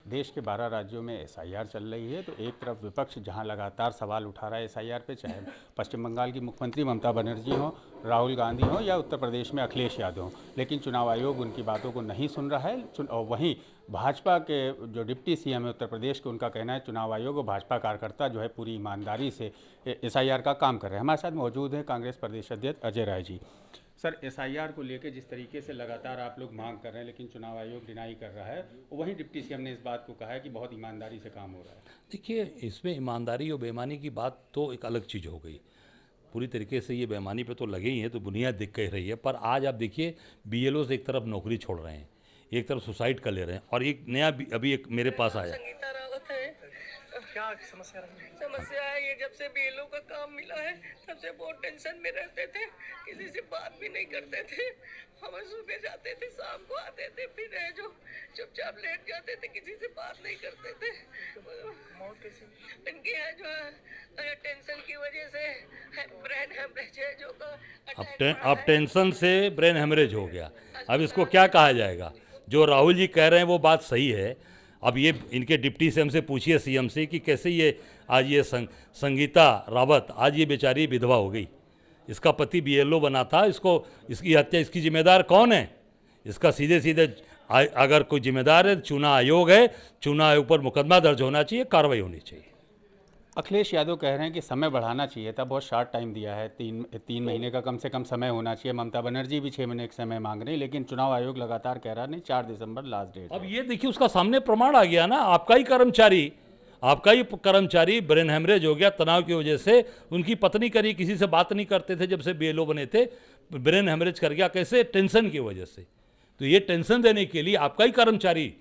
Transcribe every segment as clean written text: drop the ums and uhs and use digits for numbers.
देश के 12 राज्यों में एसआईआर चल रही है, तो एक तरफ विपक्ष जहां लगातार सवाल उठा रहा है एसआईआर पे, चाहे पश्चिम बंगाल की मुख्यमंत्री ममता बनर्जी हो, राहुल गांधी हो या उत्तर प्रदेश में अखिलेश यादव हो, लेकिन चुनाव आयोग उनकी बातों को नहीं सुन रहा है। और वहीं भाजपा के जो डिप्टी सीएम है उत्तर प्रदेश के, उनका कहना है चुनाव आयोग और भाजपा कार्यकर्ता जो है पूरी ईमानदारी से एसआईआर का काम कर रहे हैं। हमारे साथ मौजूद हैं कांग्रेस प्रदेश अध्यक्ष अजय राय जी। सर, एसआईआर को लेकर जिस तरीके से लगातार आप लोग मांग कर रहे हैं लेकिन चुनाव आयोग डिनाई कर रहा है, वहीं डिप्टी सीएम ने इस बात को कहा है कि बहुत ईमानदारी से काम हो रहा है। देखिए, इसमें ईमानदारी और बेईमानी की बात तो एक अलग चीज़ हो गई। पूरी तरीके से ये बेईमानी पे तो लगे ही हैं, तो बुनियाद दिख कह रही है। पर आज आप देखिए, बीएलओ एक तरफ नौकरी छोड़ रहे हैं, एक तरफ सुसाइड कर ले रहे हैं, और एक नया अभी एक मेरे पास आया। संगीता रावत है। क्या समस्या रही है? समस्या है ये, जब से बीएलओ का काम मिला है तब से बहुत टेंशन में रहते थे, किसी से बात भी नहीं करते थे। हम सुबह जाते थे, शाम को आते थे, फिर है जो चुपचाप लेट जाते थे, किसी से बात नहीं करते थे। मौत कैसे इनकी है जो टेंशन की वजह से ब्रेन हेमरेज है जो अब टेंशन से ब्रेन हेमरेज हो गया। अब इसको क्या कहा जाएगा? जो राहुल जी कह रहे हैं वो बात सही है। अब ये इनके डिप्टी सीएम से पूछिए, सीएम से, कि कैसे ये आज ये संगीता रावत आज ये बेचारी विधवा हो गई। इसका पति बीएलओ बना था, इसकी हत्या, इसकी जिम्मेदार कौन है? इसका सीधे सीधे अगर कोई जिम्मेदार है, चुनाव आयोग है, चुनाव आयोग पर मुकदमा दर्ज होना चाहिए, कार्रवाई होनी चाहिए। अखिलेश यादव कह रहे हैं कि समय बढ़ाना चाहिए था, बहुत शॉर्ट टाइम दिया है, तीन महीने का कम से कम समय होना चाहिए। ममता बनर्जी भी 6 महीने का समय मांग रही, लेकिन चुनाव आयोग लगातार कह रहा नहीं, 4 दिसंबर लास्ट डेट। अब ये देखिए, उसका सामने प्रमाण आ गया ना। आपका ही कर्मचारी ब्रेन हेमरेज हो गया तनाव की वजह से। उनकी पत्नी करी, किसी से बात नहीं करते थे जब से बीएलओ बने थे, ब्रेन हेमरेज कर गया। कैसे? टेंशन की वजह से। तो ये टेंशन देने के लिए आपका ही कर्मचारी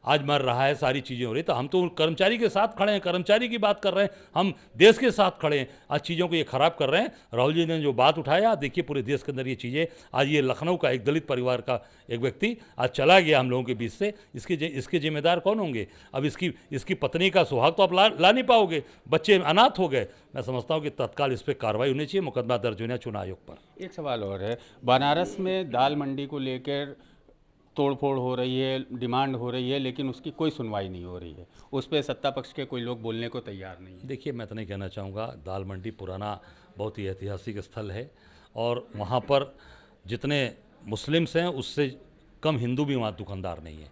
आज मर रहा है, सारी चीज़ें हो रही। तो हम तो कर्मचारी के साथ खड़े हैं, कर्मचारी की बात कर रहे हैं, हम देश के साथ खड़े हैं। आज चीज़ों को ये खराब कर रहे हैं। राहुल जी ने जो बात उठाया, देखिए पूरे देश के अंदर ये चीज़ें, आज ये लखनऊ का एक दलित परिवार का एक व्यक्ति आज चला गया हम लोगों के बीच से। इसके जिम्मेदार कौन होंगे? अब इसकी पत्नी का सुहाग तो आप ला नहीं पाओगे, बच्चे अनाथ हो गए। मैं समझता हूँ कि तत्काल इस पर कार्रवाई होनी चाहिए, मुकदमा दर्ज होना चुनाव आयोग पर। एक सवाल और है, बनारस में दाल मंडी को लेकर तोड़फोड़ हो रही है, डिमांड हो रही है, लेकिन उसकी कोई सुनवाई नहीं हो रही है। उस पर सत्ता पक्ष के कोई लोग बोलने को तैयार नहीं है। देखिए, मैं तो नहीं कहना चाहूँगा, दाल मंडी पुराना बहुत ही ऐतिहासिक स्थल है, और वहाँ पर जितने मुस्लिम्स हैं उससे कम हिंदू भी वहाँ दुकानदार नहीं है।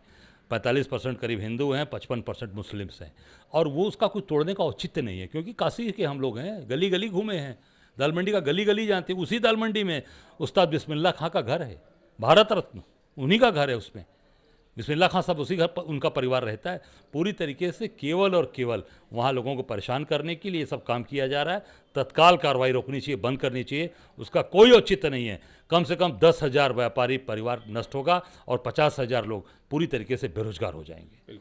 45% करीब हिंदू हैं, 55% मुस्लिम्स हैं, और वो उसका कुछ तोड़ने का औचित्य नहीं है, क्योंकि काशी के हम लोग हैं, गली गली घूमे हैं, दाल मंडी का गली गली जानते हैं। उसी दाल मंडी में उस्ताद बिस्मिल्लाह खां का घर है, भारत रत्न उन्हीं का घर है। उसमें बिस्मिल्लाह खां साहब, उसी घर पर उनका परिवार रहता है। पूरी तरीके से केवल और केवल वहाँ लोगों को परेशान करने के लिए ये सब काम किया जा रहा है। तत्काल कार्रवाई रोकनी चाहिए, बंद करनी चाहिए, उसका कोई औचित्य नहीं है। कम से कम 10,000 व्यापारी परिवार नष्ट होगा और 50,000 लोग पूरी तरीके से बेरोजगार हो जाएंगे।